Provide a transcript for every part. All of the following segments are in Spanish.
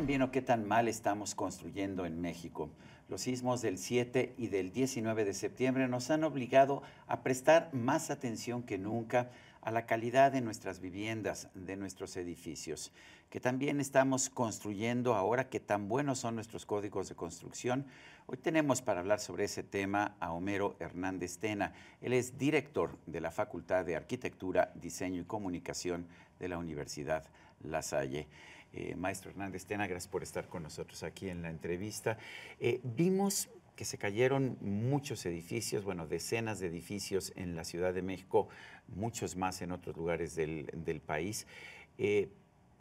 bien o qué tan mal estamos construyendo en México? Los sismos del 7 y del 19 de septiembre nos han obligado a prestar más atención que nunca a la calidad de nuestras viviendas, de nuestros edificios, que también estamos construyendo ahora, que tan buenos son nuestros códigos de construcción. Hoy tenemos para hablar sobre ese tema a Homero Hernández Tena. Él es director de la Facultad de Arquitectura, Diseño y Comunicación de la Universidad La Salle. Maestro Hernández Tena, gracias por estar con nosotros aquí en la entrevista. Vimos que se cayeron muchos edificios, bueno, decenas de edificios en la Ciudad de México, muchos más en otros lugares del país.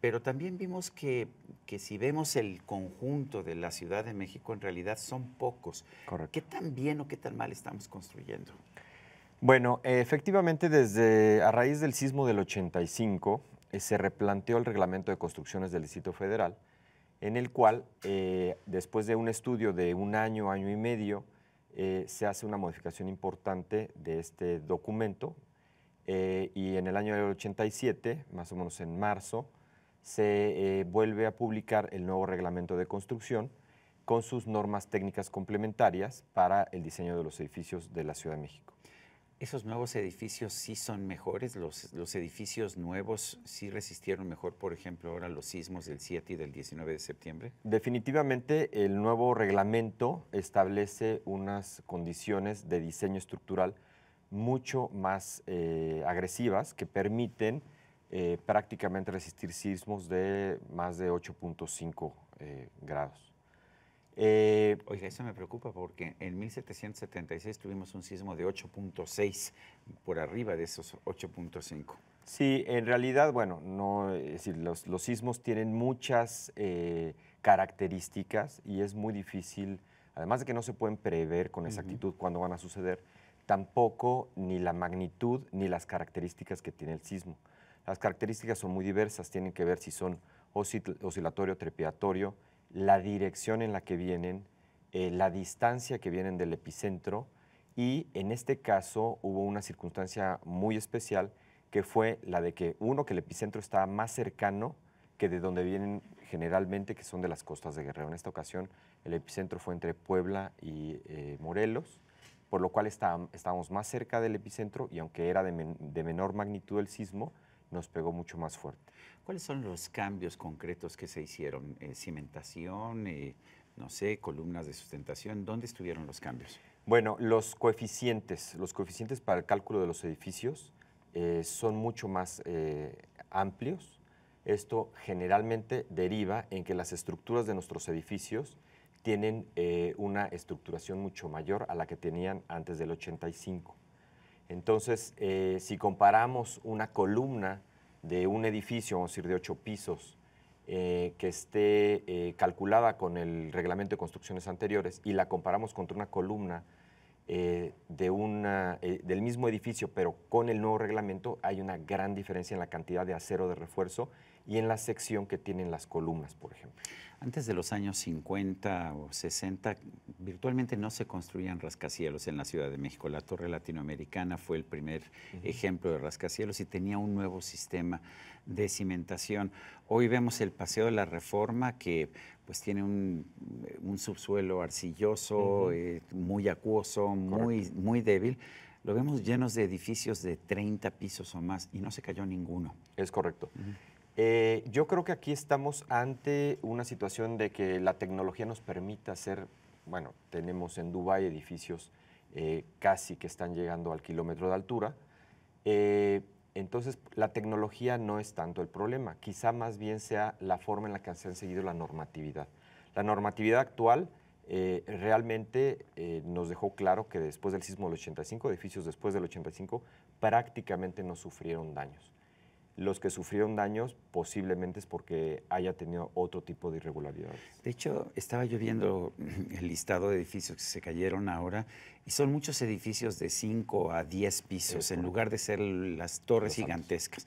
Pero también vimos que si vemos el conjunto de la Ciudad de México, en realidad son pocos. Correcto. ¿Qué tan bien o qué tan mal estamos construyendo? Bueno, efectivamente, a raíz del sismo del 85, se replanteó el reglamento de construcciones del Distrito Federal, en el cual, después de un estudio de un año, año y medio, se hace una modificación importante de este documento, y en el año del 87, más o menos en marzo, se vuelve a publicar el nuevo reglamento de construcción con sus normas técnicas complementarias para el diseño de los edificios de la Ciudad de México. ¿Esos nuevos edificios sí son mejores? ¿Los edificios nuevos sí resistieron mejor, por ejemplo, ahora los sismos del 7 y del 19 de septiembre? Definitivamente, el nuevo reglamento establece unas condiciones de diseño estructural mucho más agresivas que permiten prácticamente resistir sismos de más de 8.5 grados. Oiga, eso me preocupa porque en 1776 tuvimos un sismo de 8.6, por arriba de esos 8.5. Sí, en realidad, bueno, no, es decir, los sismos tienen muchas características y es muy difícil, además de que no se pueden prever con exactitud cuándo van a suceder, tampoco ni la magnitud ni las características que tiene el sismo. Las características son muy diversas, tienen que ver si son oscilatorio, trepidatorio, la dirección en la que vienen, la distancia que vienen del epicentro, y en este caso hubo una circunstancia muy especial que fue la de que, que el epicentro estaba más cercano que de donde vienen generalmente, que son de las costas de Guerrero. En esta ocasión el epicentro fue entre Puebla y Morelos, por lo cual estábamos más cerca del epicentro, y aunque era de menor magnitud el sismo, nos pegó mucho más fuerte. ¿Cuáles son los cambios concretos que se hicieron? ¿Cimentación, no sé, columnas de sustentación? ¿Dónde estuvieron los cambios? Bueno, los coeficientes para el cálculo de los edificios son mucho más amplios. Esto generalmente deriva en que las estructuras de nuestros edificios tienen una estructuración mucho mayor a la que tenían antes del 85. Entonces, si comparamos una columna de un edificio, vamos a decir de 8 pisos, que esté calculada con el reglamento de construcciones anteriores, y la comparamos contra una columna del mismo edificio, pero con el nuevo reglamento, hay una gran diferencia en la cantidad de acero de refuerzo y en la sección que tienen las columnas, por ejemplo. Antes de los años 50 o 60, virtualmente no se construían rascacielos en la Ciudad de México. La Torre Latinoamericana fue el primer ejemplo de rascacielos y tenía un nuevo sistema de cimentación. Hoy vemos el Paseo de la Reforma, que pues tiene un subsuelo arcilloso, muy acuoso, muy débil. Lo vemos llenos de edificios de 30 pisos o más y no se cayó ninguno. Es correcto. Yo creo que aquí estamos ante una situación de que la tecnología nos permite hacer, bueno, tenemos en Dubái edificios casi que están llegando al kilómetro de altura. Entonces, la tecnología no es tanto el problema, quizá más bien sea la forma en la que se han seguido la normatividad. La normatividad actual realmente nos dejó claro que después del sismo del 85, edificios después del 85, prácticamente no sufrieron daños. Los que sufrieron daños posiblemente es porque haya tenido otro tipo de irregularidades. De hecho, estaba yo viendo el listado de edificios que se cayeron ahora y son muchos edificios de 5 a 10 pisos en lugar de ser las torres gigantescas.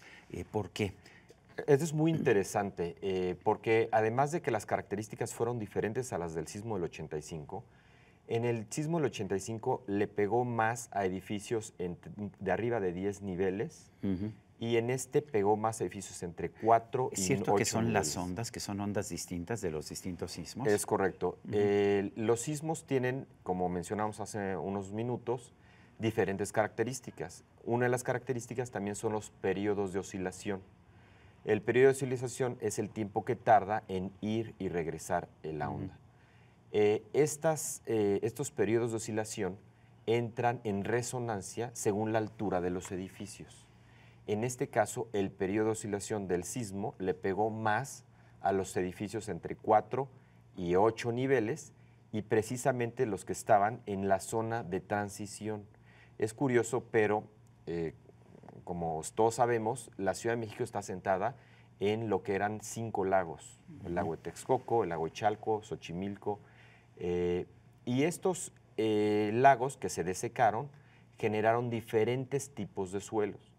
¿Por qué? Esto es muy interesante porque además de que las características fueron diferentes a las del sismo del 85, en el sismo del 85 le pegó más a edificios de arriba de 10 niveles, y en este pegó más edificios entre 4 y 8 ¿Es cierto que son niveles. las ondas, que son ondas distintas de los distintos sismos? Es correcto. Los sismos tienen, como mencionamos hace unos minutos, diferentes características. Una de las características también son los periodos de oscilación. El periodo de oscilación es el tiempo que tarda en ir y regresar la onda. Estos periodos de oscilación entran en resonancia según la altura de los edificios. En este caso, el periodo de oscilación del sismo le pegó más a los edificios entre 4 y 8 niveles y precisamente los que estaban en la zona de transición. Es curioso, pero como todos sabemos, la Ciudad de México está asentada en lo que eran 5 lagos, el lago de Texcoco, el lago de Chalco, Xochimilco, y estos lagos que se desecaron generaron diferentes tipos de suelos.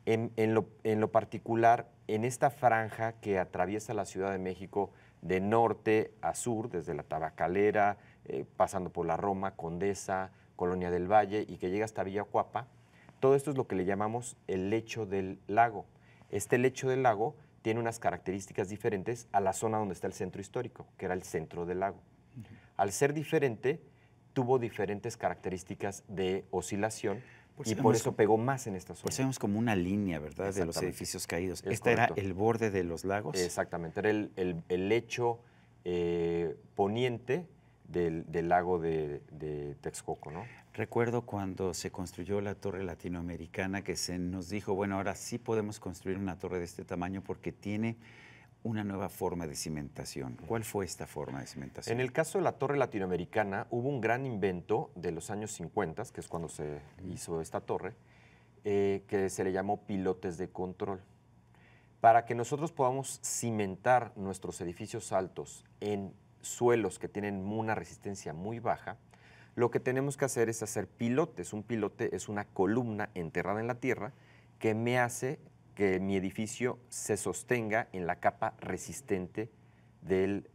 En lo particular, en esta franja que atraviesa la Ciudad de México de norte a sur, desde la Tabacalera, pasando por la Roma, Condesa, Colonia del Valle y que llega hasta Villacuapa, todo esto es lo que le llamamos el lecho del lago. Este lecho del lago tiene unas características diferentes a la zona donde está el centro histórico, que era el centro del lago. Al ser diferente, tuvo diferentes características de oscilación y por eso pegó más en esta zona. Pues vemos como una línea, ¿verdad?, de los edificios caídos. Es ¿Este correcto. era el borde de los lagos? Exactamente, era el lecho poniente del lago de Texcoco, ¿no? Recuerdo cuando se construyó la torre latinoamericana que se nos dijo, bueno, ahora sí podemos construir una torre de este tamaño porque tiene una nueva forma de cimentación. ¿Cuál fue esta forma de cimentación? En el caso de la torre latinoamericana hubo un gran invento de los años 50, que es cuando se hizo esta torre, que se le llamó pilotes de control. Para que nosotros podamos cimentar nuestros edificios altos en suelos que tienen una resistencia muy baja, lo que tenemos que hacer es hacer pilotes. Un pilote es una columna enterrada en la tierra que me hace que mi edificio se sostenga en la capa resistente del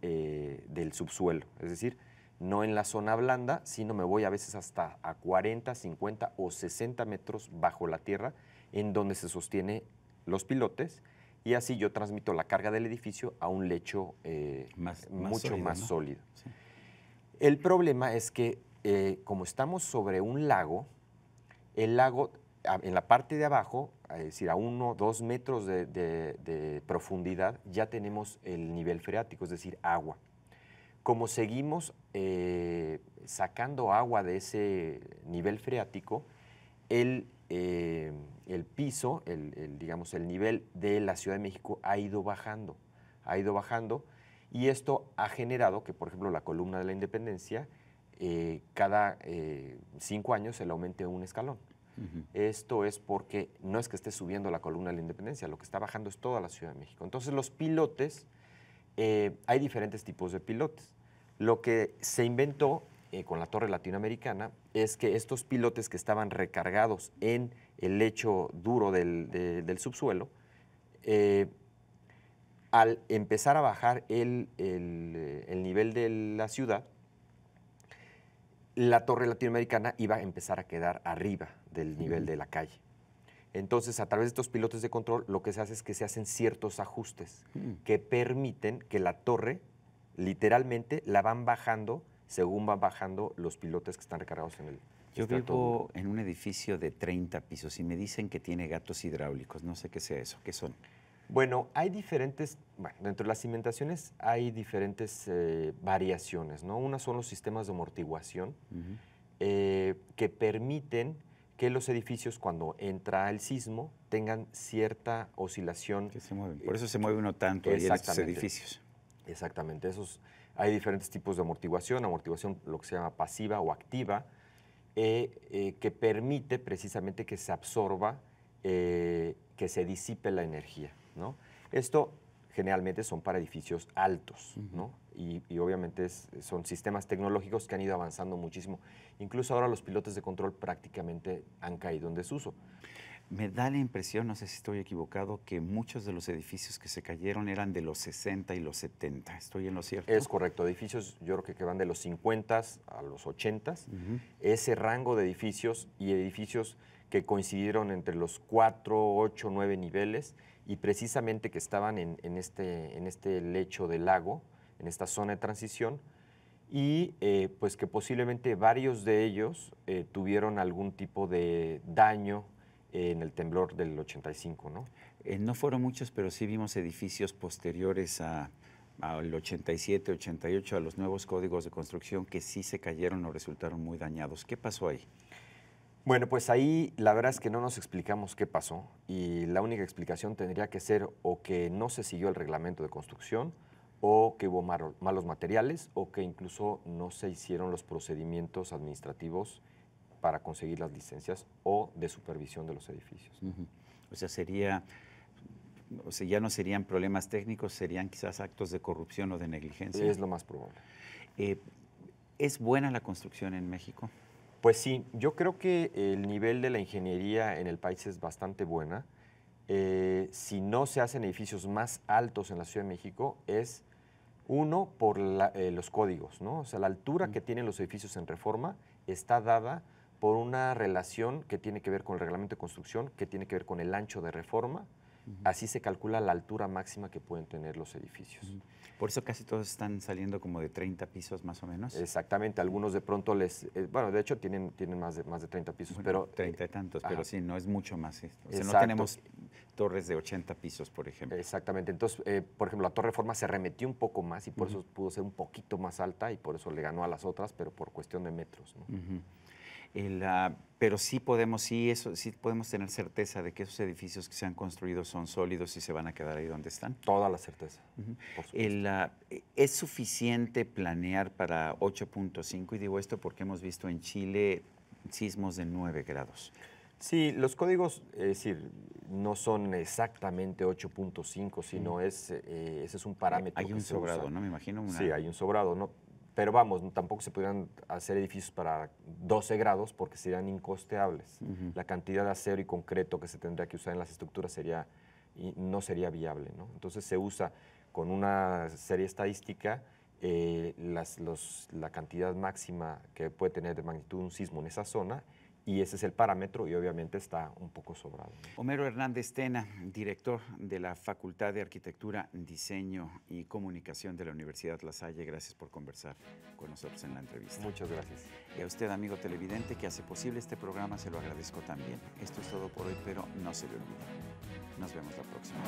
subsuelo. Es decir, no en la zona blanda, sino me voy a veces hasta a 40, 50 o 60 metros bajo la tierra, en donde se sostiene los pilotes, y así yo transmito la carga del edificio a un lecho mucho sólido, más ¿no? sólido. Sí. El problema es que como estamos sobre un lago, el lago en la parte de abajo, es decir, a 1 o 2 metros de profundidad, ya tenemos el nivel freático, es decir, agua. Como seguimos sacando agua de ese nivel freático, el piso, digamos, el nivel de la Ciudad de México ha ido bajando, y esto ha generado que, por ejemplo, la columna de la Independencia, cada 5 años se le aumente un escalón. Esto es porque no es que esté subiendo la columna de la Independencia, lo que está bajando es toda la Ciudad de México. Entonces los pilotes, hay diferentes tipos de pilotes. Lo que se inventó con la torre latinoamericana es que estos pilotes que estaban recargados en el lecho duro del subsuelo, al empezar a bajar el nivel de la ciudad, la torre latinoamericana iba a empezar a quedar arriba del nivel de la calle. Entonces, a través de estos pilotes de control, lo que se hace es que se hacen ciertos ajustes que permiten que la torre, literalmente, la van bajando según van bajando los pilotes que están recargados en el Yo estrato vivo duro. en un edificio de 30 pisos y me dicen que tiene gatos hidráulicos. No sé qué sea eso. ¿Qué son? Bueno, hay diferentes, dentro de las cimentaciones hay diferentes variaciones, ¿no? Una son los sistemas de amortiguación que permiten que los edificios, cuando entra el sismo, tengan cierta oscilación. Que se mueven. Por eso se mueve uno tanto ahí en estos edificios. Exactamente. Hay diferentes tipos de amortiguación, lo que se llama pasiva o activa, que permite precisamente que se absorba, que se disipe la energía, ¿no? Esto generalmente son para edificios altos, ¿no? Y obviamente son sistemas tecnológicos que han ido avanzando muchísimo. Incluso ahora los pilotes de control prácticamente han caído en desuso. Me da la impresión, no sé si estoy equivocado, que muchos de los edificios que se cayeron eran de los 60 y los 70. ¿Estoy en lo cierto? Es correcto. Edificios, yo creo que van de los 50 a los 80. Ese rango de edificios y edificios que coincidieron entre los 4, 8, 9 niveles y precisamente que estaban en este lecho del lago, en esta zona de transición, y pues que posiblemente varios de ellos tuvieron algún tipo de daño en el temblor del 85, ¿no? No fueron muchos, pero sí vimos edificios posteriores al 87, 88, a los nuevos códigos de construcción que sí se cayeron o resultaron muy dañados. ¿Qué pasó ahí? Bueno, pues ahí la verdad es que no nos explicamos qué pasó y la única explicación tendría que ser o que no se siguió el reglamento de construcción o que hubo malos materiales o que incluso no se hicieron los procedimientos administrativos para conseguir las licencias o de supervisión de los edificios. O sea, ya no serían problemas técnicos, serían quizás actos de corrupción o de negligencia. Es lo más probable. ¿Es buena la construcción en México? Pues sí, yo creo que el nivel de la ingeniería en el país es bastante buena. Si no se hacen edificios más altos en la Ciudad de México, es uno por los códigos, ¿no? O sea, la altura que tienen los edificios en Reforma está dada por una relación que tiene que ver con el reglamento de construcción, que tiene que ver con el ancho de Reforma. Así se calcula la altura máxima que pueden tener los edificios. Por eso casi todos están saliendo como de 30 pisos más o menos. Exactamente, algunos de pronto bueno, de hecho tienen más de 30 pisos, Bueno, pero 30 y tantos, pero sí, no es mucho más. O sea, no Exacto. tenemos torres de 80 pisos, por ejemplo. Exactamente, entonces, por ejemplo, la Torre Reforma se remetió un poco más y por eso pudo ser un poquito más alta y por eso le ganó a las otras, pero por cuestión de metros, ¿no? Pero sí podemos tener certeza de que esos edificios que se han construido son sólidos y se van a quedar ahí donde están. Toda la certeza. Por supuesto. ¿Es suficiente planear para 8.5? Y digo esto porque hemos visto en Chile sismos de 9 grados. Sí, los códigos, es decir, no son exactamente 8.5, sino ese es un parámetro. Hay un sobrado, ¿no? Me imagino. Sí, hay un sobrado, ¿no? Pero vamos, tampoco se podrían hacer edificios para 12 grados porque serían incosteables. La cantidad de acero y concreto que se tendría que usar en las estructuras no sería viable, ¿no? Entonces se usa con una serie estadística la cantidad máxima que puede tener de magnitud un sismo en esa zona y ese es el parámetro y obviamente está un poco sobrado, ¿no? Homero Hernández Tena, director de la Facultad de Arquitectura, Diseño y Comunicación de la Universidad La Salle, gracias por conversar con nosotros en la entrevista. Muchas gracias. Y a usted, amigo televidente, que hace posible este programa, se lo agradezco también. Esto es todo por hoy, pero no se le olvide. Nos vemos la próxima.